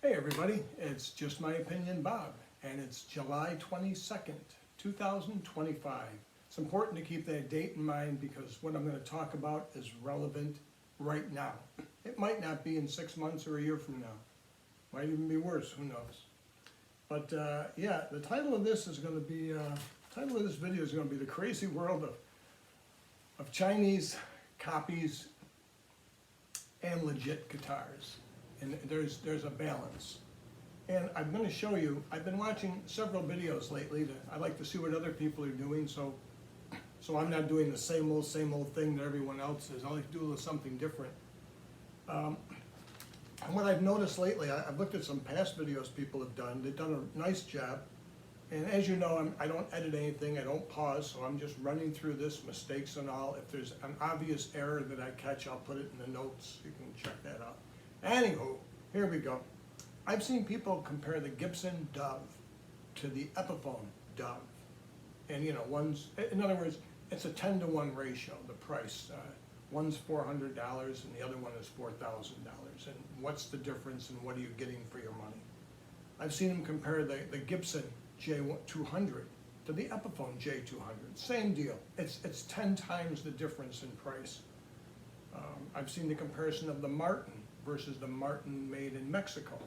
Hey everybody, it's Just My Opinion Bob, and it's July 22nd, 2025. It's important to keep that date in mind because what I'm going to talk about is relevant right now. It might not be in 6 months or a year from now. Might even be worse, who knows. But yeah, the title of this is going to be, title of this video is going to be The Crazy World of Chinese Copies and Legit Guitars. And there's a balance. And I'm going to show you, I've been watching several videos lately. I like to see what other people are doing, so I'm not doing the same old thing that everyone else is. I like to do something different. And what I've noticed lately, I've looked at some past videos people have done. They've done a nice job. And as you know, I don't edit anything, I don't pause, so I'm just running through this, mistakes and all. If there's an obvious error that I catch, I'll put it in the notes. You can check that out. Anywho, here we go. I've seen people compare the Gibson Dove to the Epiphone Dove. And you know, in other words, it's a 10-to-1 ratio, the price. One's $400 and the other one is $4,000. And what's the difference and what are you getting for your money? I've seen them compare the Gibson J200 to the Epiphone J200. Same deal. It's 10 times the difference in price. I've seen the comparison of the Martin versus the Martin made in Mexico.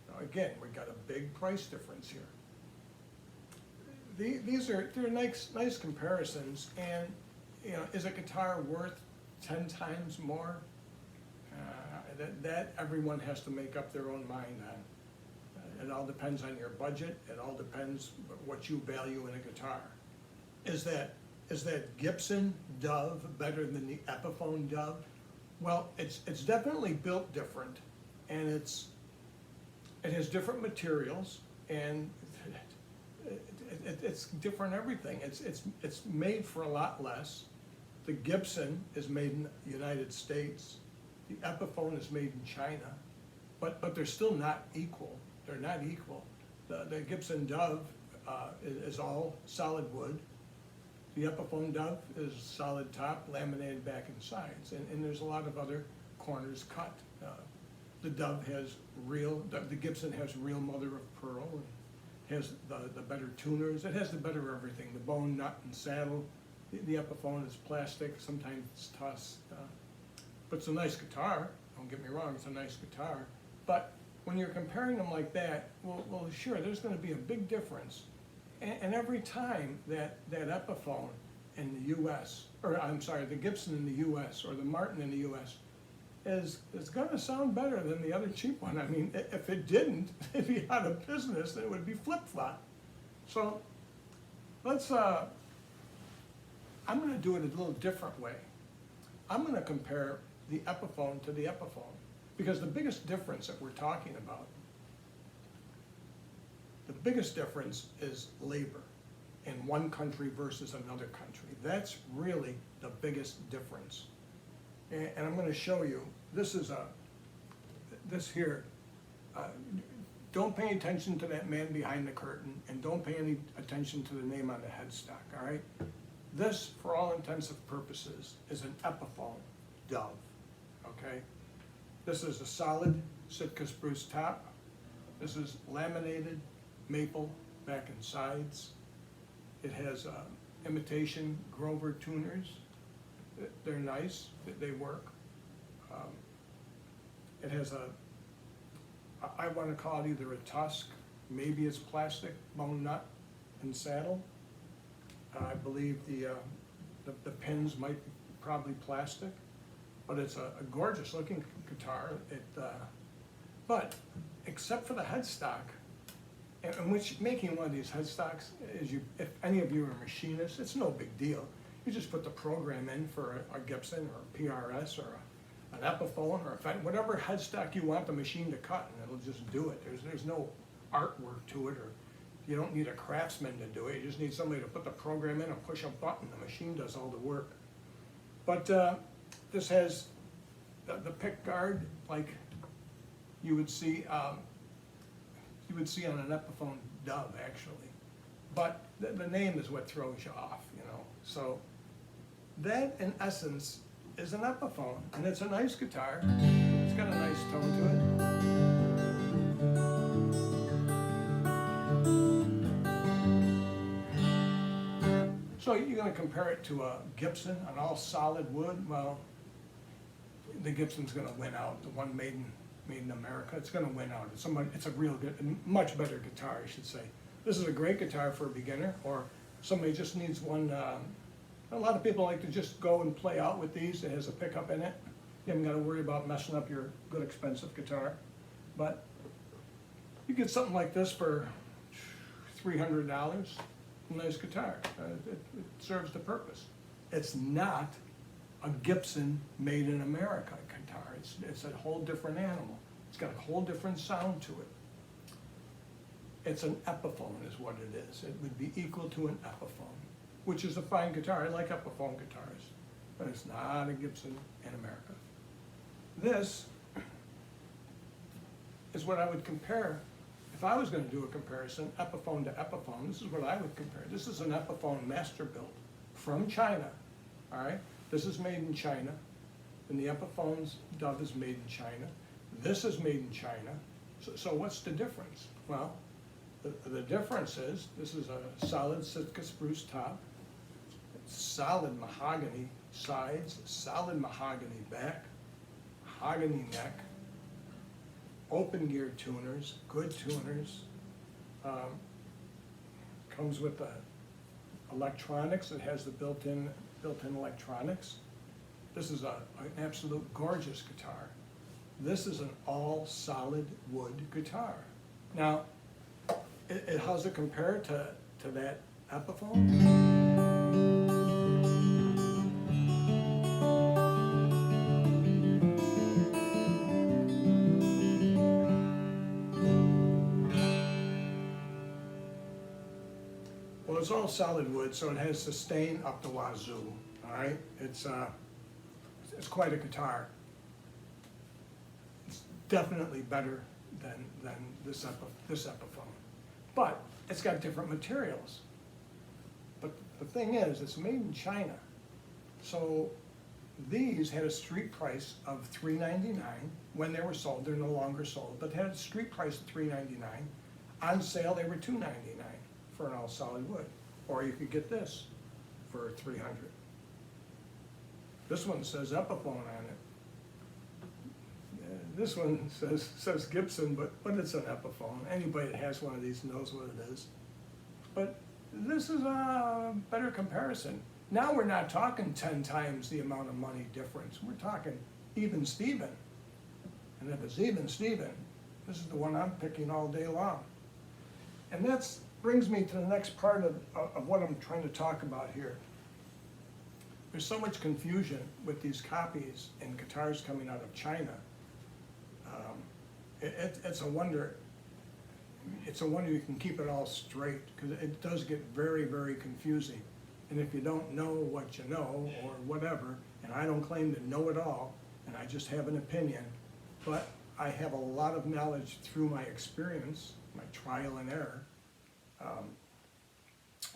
Now again, we've got a big price difference here. They're nice comparisons, and you know, is a guitar worth 10 times more? That everyone has to make up their own mind on. It all depends on your budget. It all depends what you value in a guitar. Is that Gibson Dove better than the Epiphone Dove? Well, it's definitely built different, and it has different materials, and it's different everything. It's made for a lot less. The Gibson is made in the United States. The Epiphone is made in China, but they're still not equal. They're not equal. The Gibson Dove is all solid wood. The Epiphone Dove is solid top, laminated back and sides, and there's a lot of other corners cut. The Dove has the Gibson has real mother of pearl, and has the better tuners. It has the better of everything, the bone, nut, and saddle. The Epiphone is plastic, sometimes it's tusk. But it's a nice guitar, don't get me wrong, it's a nice guitar. But when you're comparing them like that, well sure, there's going to be a big difference. And every time that Epiphone in the U.S., or I'm sorry, the Gibson in the U.S. or the Martin in the U.S. is going to sound better than the other cheap one. I mean, if it didn't, it'd be out of business. It would be flip-flop. So let's. I'm going to do it a little different way. I'm going to compare the Epiphone to the Epiphone because the biggest difference that we're talking about. The biggest difference is labor in one country versus another country. That's really the biggest difference. And I'm going to show you, this here, don't pay attention to that man behind the curtain, and don't pay any attention to the name on the headstock, all right? This, for all intents and purposes, is an Epiphone Dove, okay? This is a solid Sitka spruce top. This is laminated maple back and sides. It has imitation Grover tuners. They're nice, they work. It has I want to call it either a tusk, maybe it's plastic, bone nut and saddle. I believe the pins might be probably plastic, but it's a gorgeous looking guitar. But except for the headstock, and which making one of these headstocks is, if any of you are machinists, it's no big deal. You just put the program in for a Gibson or a PRS or an Epiphone or whatever headstock you want the machine to cut, and it'll just do it. There's no artwork to it, or you don't need a craftsman to do it. You just need somebody to put the program in and push a button. The machine does all the work. But this has the pick guard like you would see on an Epiphone Dove, actually. But the name is what throws you off, you know. So that, in essence, is an Epiphone, and it's a nice guitar. It's got a nice tone to it. So you're gonna compare it to a Gibson, an all solid wood, well, the Gibson's gonna win out, the one made in America, it's gonna win out. It's a real good, much better guitar, I should say. This is a great guitar for a beginner, or somebody just needs one. A lot of people like to just go and play out with these. It has a pickup in it. You haven't gotta worry about messing up your good expensive guitar. But you get something like this for $300, a nice guitar. It serves the purpose. It's not a Gibson made in America guitar. It's a whole different animal. It's got a whole different sound to it. It's an Epiphone is what it is. It would be equal to an Epiphone, which is a fine guitar. I like Epiphone guitars, but it's not a Gibson in America. This is what I would compare. If I was going to do a comparison, Epiphone to Epiphone, this is what I would compare. This is an Epiphone master built from China, all right? This is made in China, and the Epiphone's dove is made in China. This is made in China. So what's the difference? Well, the difference is this is a solid Sitka spruce top, solid mahogany sides, solid mahogany back, mahogany neck, open gear tuners, good tuners. Comes with the electronics. It has the built-in electronics. This is an absolute gorgeous guitar. This is an all solid wood guitar. Now, how's it compare to that Epiphone? Well, it's all solid wood, so it has sustain up the wazoo. All right, it's quite a guitar. It's definitely better than this Epiphone, but it's got different materials. But the thing is, it's made in China, so these had a street price of $399 when they were sold. They're no longer sold, but they had a street price of $399. On sale, they were $299 for an all solid wood, or you could get this for $300. This one says Epiphone on it. This one says Gibson, but it's an Epiphone. Anybody that has one of these knows what it is. But this is a better comparison. Now we're not talking 10 times the amount of money difference. We're talking even Steven. And if it's even Steven, this is the one I'm picking all day long. And that brings me to the next part of what I'm trying to talk about here. There's so much confusion with these copies and guitars coming out of China. It's a wonder. It's a wonder you can keep it all straight, because it does get very, very confusing. And if you don't know what you know, or whatever, and I don't claim to know it all, and I just have an opinion, but I have a lot of knowledge through my experience, my trial and error.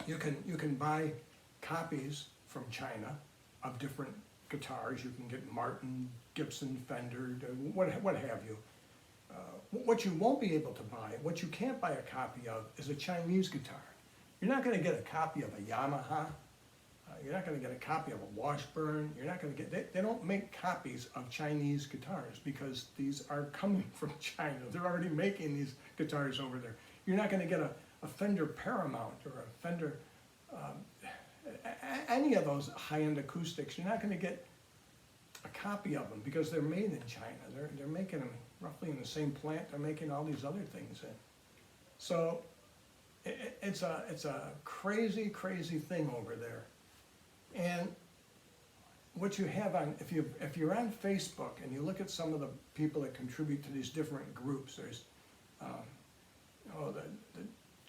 You can buy copies from China of different guitars. You can get Martin, Gibson, Fender, what have you. What you won't be able to buy, what you can't buy a copy of, is a Chinese guitar. You're not going to get a copy of a Yamaha. You're not going to get a copy of a Washburn. You're not going to get, they don't make copies of Chinese guitars because these are coming from China. They're already making these guitars over there. You're not going to get a Fender Paramount or a Fender, any of those high-end acoustics. You're not going to get a copy of them because they're made in China. They're making them roughly in the same plant they're making all these other things in. So it's a crazy, crazy thing over there. And what you have on, if you're on Facebook and you look at some of the people that contribute to these different groups, there's the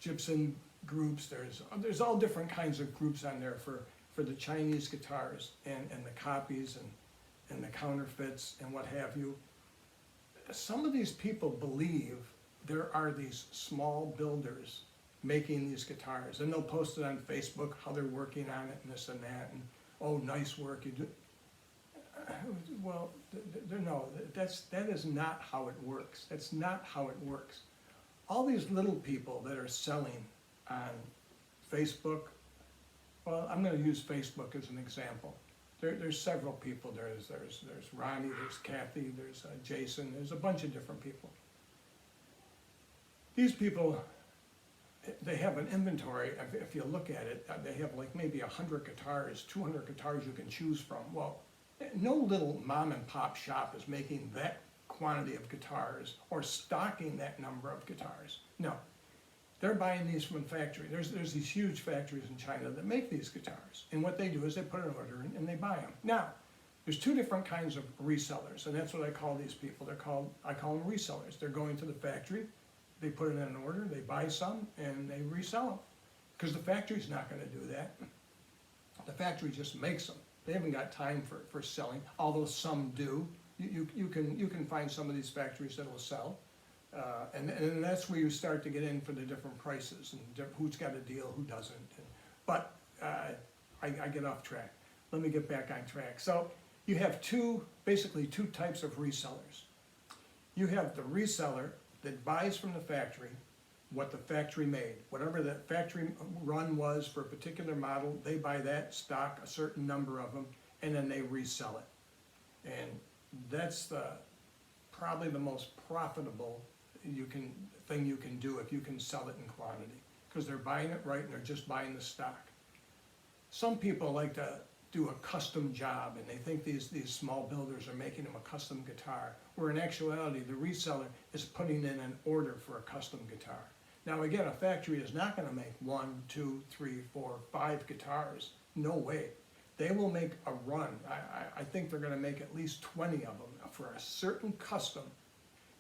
Gibson groups, there's all different kinds of groups on there for the Chinese guitars and the copies and the counterfeits and what have you. Some of these people believe there are these small builders making these guitars, and they'll post it on Facebook how they're working on it and this and that, and oh, nice work you do. Well, no, that is not how it works. That's not how it works. All these little people that are selling on Facebook, Well, I'm going to use Facebook as an example. There's several people. There's Ronnie, there's Kathy, there's Jason, there's a bunch of different people. These people, they have an inventory. If you look at it, they have like maybe 100 guitars, 200 guitars you can choose from. Well, no little mom and pop shop is making that quantity of guitars or stocking that number of guitars. No, they're buying these from a factory. There's these huge factories in China that make these guitars. And what they do is they put an order in and they buy them. Now, there's two different kinds of resellers, and that's what I call these people. I call them resellers. They're going to the factory, they put it in an order, they buy some, and they resell them. Because the factory's not gonna do that. The factory just makes them. They haven't got time for selling, although some do. You can find some of these factories that will sell. And that's where you start to get in for the different prices and who's got a deal, who doesn't. But I get off track. Let me get back on track. So you have basically two types of resellers. You have the reseller that buys from the factory what the factory made. Whatever the factory run was for a particular model, they buy that, stock a certain number of them, and then they resell it. And that's probably the most profitable thing you can do if you can sell it in quantity, because they're buying it right and they're just buying the stock. Some people like to do a custom job, and they think these small builders are making them a custom guitar, where in actuality the reseller is putting in an order for a custom guitar. Now again, a factory is not going to make 1, 2, 3, 4, 5 guitars. No way. They will make a run. I think they're going to make at least 20 of them for a certain custom.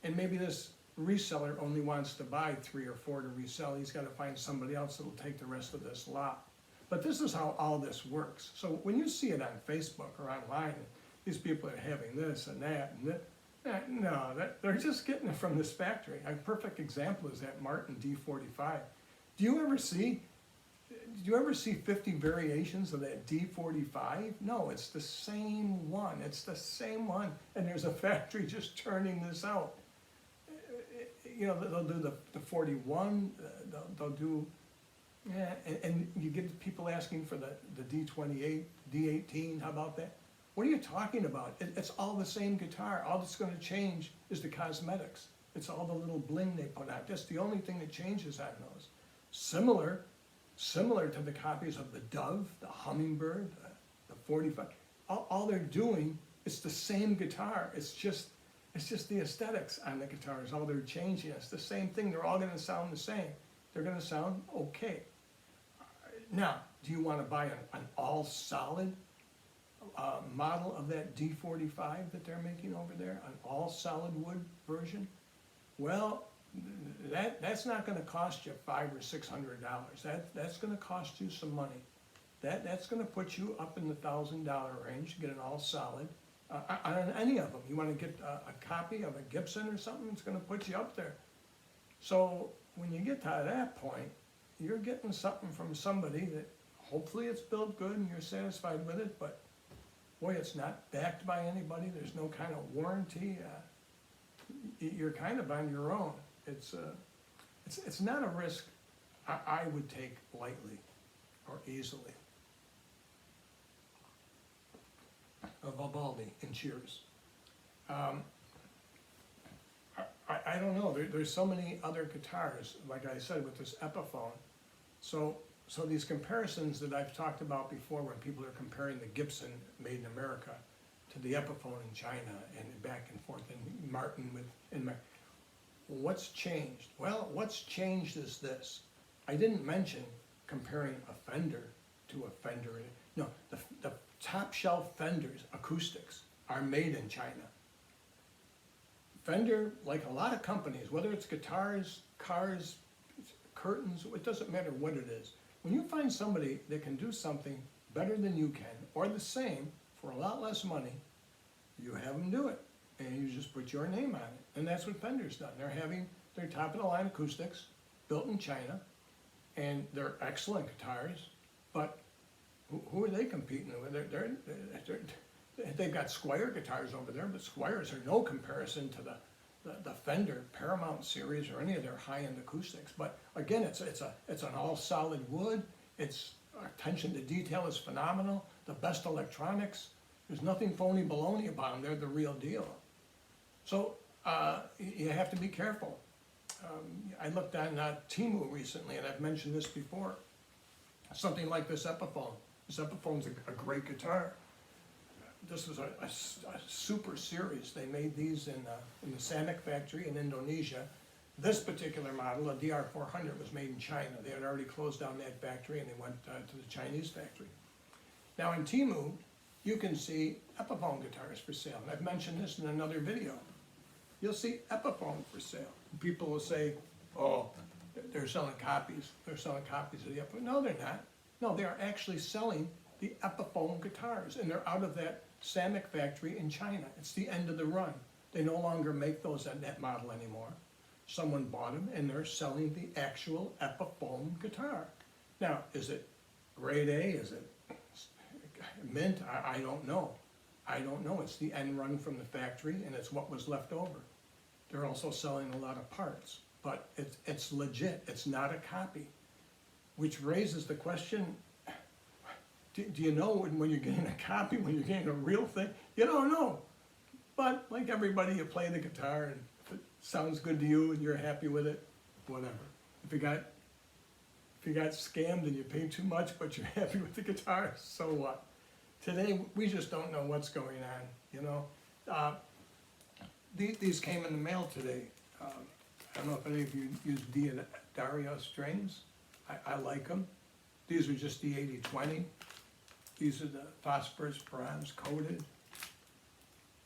And maybe this reseller only wants to buy 3 or 4 to resell. He's got to find somebody else that will take the rest of this lot. But this is how all this works. So when you see it on Facebook or online, these people are having this and that and that, no, they're just getting it from this factory. A perfect example is that Martin D45. Do you ever see 50 variations of that D45? No, it's the same one. It's the same one, and there's a factory just turning this out. You know, they'll do the 41, they'll do, yeah, and you get people asking for the D28, D18, how about that? What are you talking about? It's all the same guitar. All that's going to change is the cosmetics. It's all the little bling they put out. That's the only thing that changes on those. Similar to the copies of the Dove, the Hummingbird, the 45. All they're doing is the same guitar. It's just the aesthetics on the guitars. All they're changing. It's the same thing. They're all going to sound the same. They're going to sound okay. Now, do you want to buy an all solid model of that D45 that they're making over there, an all solid wood version? Well, that's not going to cost you $500 or $600. That's going to cost you some money. That's going to put you up in the $1,000 range to get an all solid on any of them. You want to get a copy of a Gibson or something, it's going to put you up there. So when you get to that point, you're getting something from somebody that hopefully it's built good and you're satisfied with it, but boy, it's not backed by anybody. There's no kind of warranty. You're kind of on your own. It's not a risk I would take lightly or easily. Vivaldi and Cheers. I don't know. There's so many other guitars, like I said, with this Epiphone. So these comparisons that I've talked about before, when people are comparing the Gibson made in America to the Epiphone in China and back and forth, and Martin what's changed? Well, what's changed is this. I didn't mention comparing a Fender to a Fender. No, the top shelf Fenders, acoustics, are made in China. Fender, like a lot of companies, whether it's guitars, cars, curtains, it doesn't matter what it is. When you find somebody that can do something better than you can, or the same, for a lot less money, you have them do it. And you just put your name on it. And that's what Fender's done. They're having their top-of-the-line acoustics built in China, and they're excellent guitars, but who are they competing with? They've got Squier guitars over there, but Squiers are no comparison to the Fender Paramount series or any of their high-end acoustics. But again, it's an all solid wood. It's attention to detail is phenomenal, the best electronics. There's nothing phony baloney about them, they're the real deal. So you have to be careful. I looked on Temu recently, and I've mentioned this before. Something like this Epiphone. This Epiphone's a great guitar. This was a super series. They made these in the Samick factory in Indonesia. This particular model, a DR400, was made in China. They had already closed down that factory and they went to the Chinese factory. Now in Temu, you can see Epiphone guitars for sale. And I've mentioned this in another video. You'll see Epiphone for sale. People will say, oh, they're selling copies. They're selling copies of the Epiphone. No, they're not. No, they are actually selling the Epiphone guitars, and they're out of that Samick factory in China. It's the end of the run. They no longer make those at that model anymore. Someone bought them, and they're selling the actual Epiphone guitar. Now, is it grade A? Is it mint? I don't know. I don't know. It's the end run from the factory, and it's what was left over. They're also selling a lot of parts, but it's legit. It's not a copy, which raises the question, do you know when you're getting a copy, when you're getting a real thing? You don't know. But like everybody, you play the guitar, and if it sounds good to you and you're happy with it, whatever. If you got scammed and you paid too much, but you're happy with the guitar, so what? Today, we just don't know what's going on, you know. These came in the mail today. I don't know if any of you use Dario strings. I like them. These are just the 8020. These are the phosphorus bronze coated.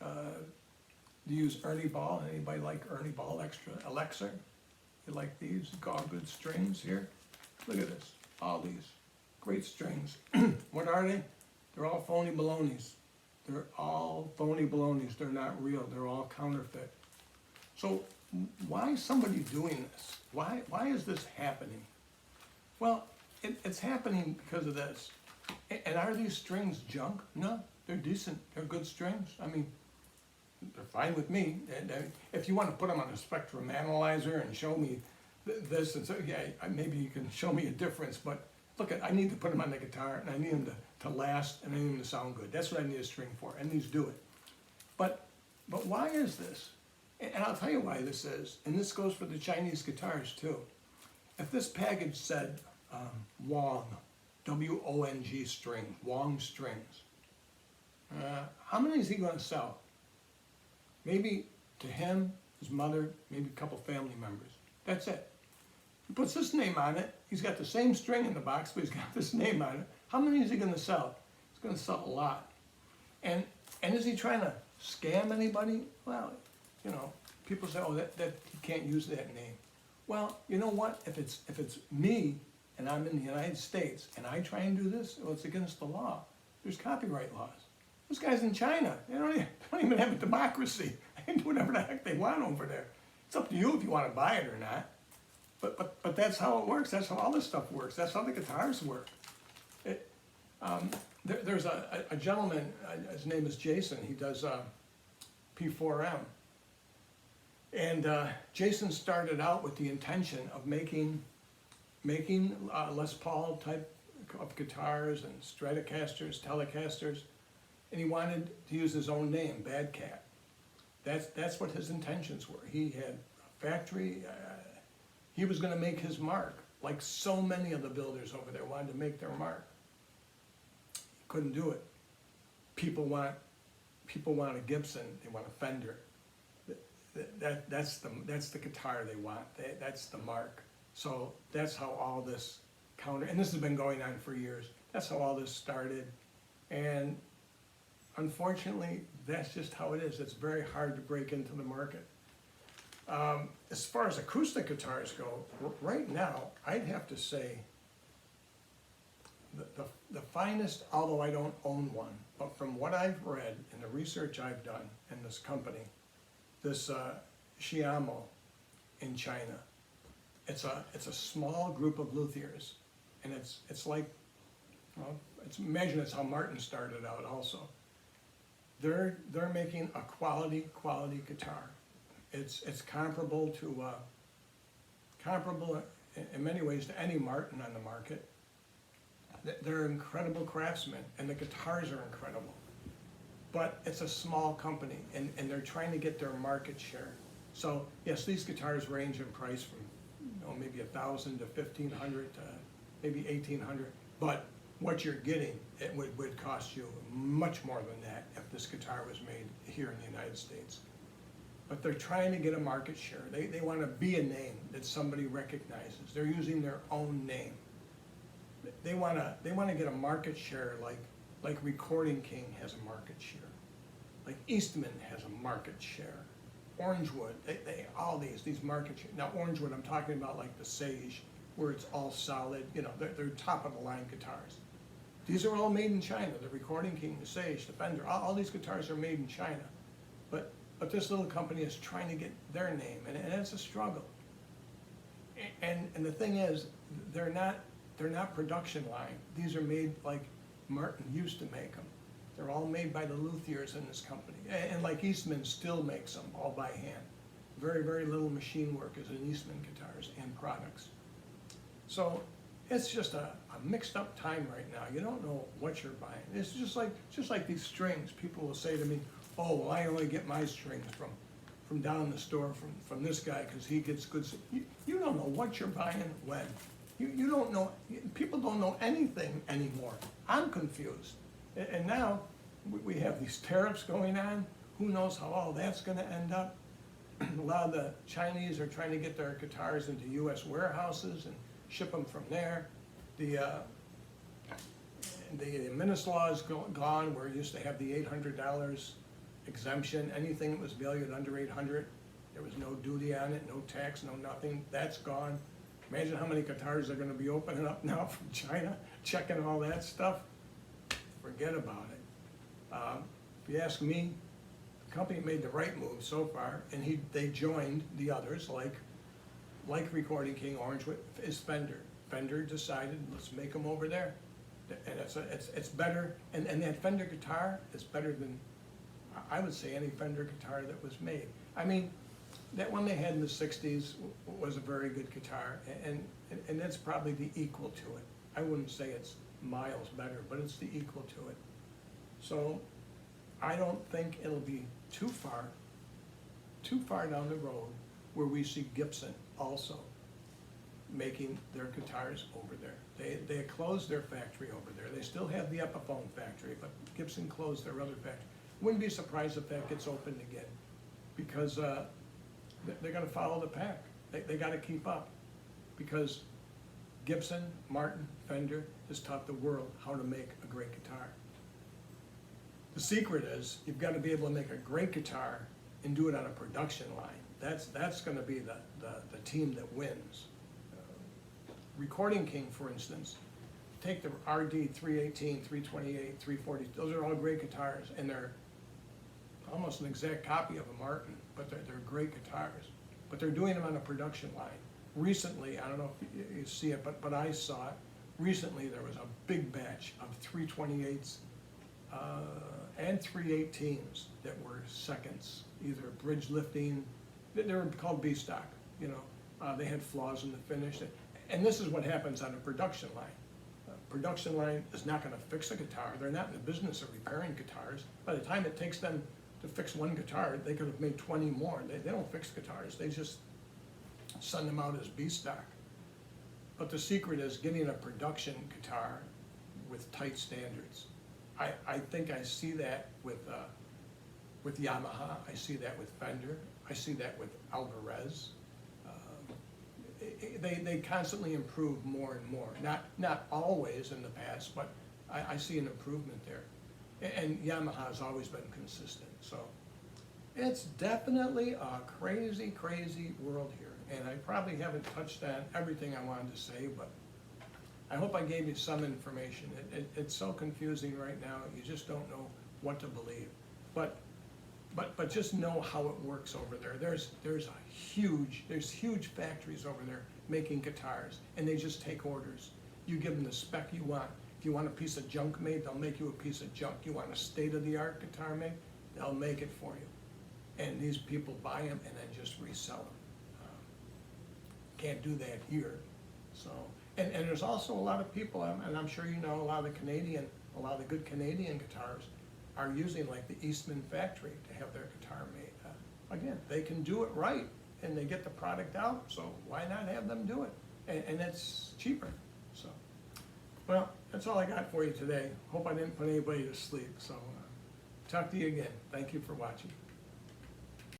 Do you use Ernie Ball? Anybody like Ernie Ball extra Elixir? You like these? All good strings here. Look at this. All these great strings. What are they? They're all phony balonies. They're all phony balonies. They're not real. They're all counterfeit. So why is somebody doing this? Why is this happening? Well, it's happening because of this. And are these strings junk? No, they're decent. They're good strings. I mean, they're fine with me. And if you want to put them on a spectrum analyzer and show me this, and so yeah, maybe you can show me a difference. But look, I need to put them on the guitar, and I need them to last, and I need them to sound good. That's what I need a string for, and these do it. But why is this? And I'll tell you why this is. And this goes for the Chinese guitars too. If this package said Wong, W-O-N-G string, Wong strings, how many is he going to sell? Maybe to him, his mother, maybe a couple family members. That's it. He puts this name on it. He's got the same string in the box, but he's got this name on it. How many is he going to sell? He's going to sell a lot. And is he trying to scam anybody? Well, you know, people say, oh, that he can't use that name. Well, you know what? If it's me and I'm in the United States and I try and do this, well, it's against the law. There's copyright laws. This guy's in China. They don't even have a democracy. They can do whatever the heck they want over there. It's up to you if you want to buy it or not. But that's how it works. That's how all this stuff works. That's how the guitars work. There's a gentleman, his name is Jason. He does P4M. And Jason started out with the intention of making Les Paul type of guitars and Stratocasters, Telecasters, and he wanted to use his own name, Bad Cat. That's what his intentions were. He had a factory. He was going to make his mark, like so many of the builders over there wanted to make their mark. He couldn't do it. People want a Gibson. They want a Fender. That's the guitar they want. That's the mark. So that's how all this and this has been going on for years. That's how all this started, and unfortunately, that's just how it is. It's very hard to break into the market. As far as acoustic guitars go, right now, I'd have to say the finest, although I don't own one, but from what I've read and the research I've done in this company, this Xiaomo in China, it's a small group of luthiers, and it's like, well, imagine it's how Martin started out also. They're making a quality guitar. It's comparable in many ways to any Martin on the market. they're incredible craftsmen, and the guitars are incredible. But it's a small company, and they're trying to get their market share. So yes, these guitars range in price from maybe $1,000 to $1,500 to maybe $1,800. But what you're getting, it would cost you much more than that if this guitar was made here in the United States. But they're trying to get a market share. They want to be a name that somebody recognizes. They're using their own name. They want to get a market share like Recording King has a market share, like Eastman has a market share, Orangewood, all these market share. Now Orangewood, I'm talking about like the Sage, where it's all solid. They're top of the line guitars. These are all made in China. The Recording King, the Sage, the Fender, all these guitars are made in China. But this little company is trying to get their name, and it's a struggle. And the thing is, they're not production line. These are made like Martin used to make them. They're all made by the luthiers in this company. And like Eastman still makes them, all by hand. Very, very little machine work is in Eastman guitars and products. So it's just a mixed up time right now. You don't know what you're buying. It's just like these strings. People will say to me, oh, well, I only get my strings from down the store from this guy because he gets good. You don't know what you're buying when. You don't know, people don't know anything anymore. I'm confused. And now we have these tariffs going on. Who knows how all that's going to end up? A lot of the Chinese are trying to get their guitars into U.S. warehouses and ship them from there. The Minutes law is gone, where it used to have the $800 exemption. Anything that was valued under $800, there was no duty on it, no tax, no nothing. That's gone. Imagine how many guitars they're going to be opening up now from China, checking all that stuff. Forget about it. If you ask me, the company made the right move so far, and they joined the others, like Recording King, Orangewood, is Fender. Fender decided, let's make them over there. And it's better, and that Fender guitar is better than, I would say, any Fender guitar that was made. I mean, that one they had in the 60s was a very good guitar, and that's probably the equal to it. I wouldn't say it's miles better, but it's the equal to it. So I don't think it'll be too far down the road where we see Gibson also making their guitars over there. They closed their factory over there. They still have the Epiphone factory, but Gibson closed their other factory. Wouldn't be surprised if that gets opened again, because they're going to follow the pack. They got to keep up, because Gibson, Martin, Fender has taught the world how to make a great guitar. The secret is you've got to be able to make a great guitar and do it on a production line. That's going to be the team that wins. Recording King, for instance, take the RD 318, 328, 340. Those are all great guitars, and they're almost an exact copy of a Martin, but they're great guitars. But they're doing them on a production line. Recently, I don't know if you see it, but I saw it. Recently, there was a big batch of 328s and 318s that were seconds, either bridge lifting. They were called B-stock. They had flaws in the finish. And this is what happens on a production line. Production line is not going to fix a guitar. They're not in the business of repairing guitars. By the time it takes them to fix one guitar, they could have made 20 more. They don't fix guitars. They just send them out as B-stock. But the secret is getting a production guitar with tight standards. I think I see that with Yamaha. I see that with Fender. I see that with Alvarez. They constantly improve more and more. Not always in the past, but I see an improvement there. And Yamaha has always been consistent. So it's definitely a crazy, crazy world here. And I probably haven't touched on everything I wanted to say, but I hope I gave you some information. It's so confusing right now. You just don't know what to believe. But just know how it works over there. There's huge factories over there making guitars, and they just take orders. You give them the spec you want. If you want a piece of junk made, they'll make you a piece of junk. You want a state-of-the-art guitar made, they'll make it for you. And these people buy them and then just resell them. Can't do that here. So And there's also a lot of people, and I'm sure you know, a lot of the good Canadian guitars are using like the Eastman factory to have their guitar made. Again, they can do it right, and they get the product out, so why not have them do it? And it's cheaper, so. Well, that's all I got for you today. Hope I didn't put anybody to sleep, so talk to you again. Thank you for watching.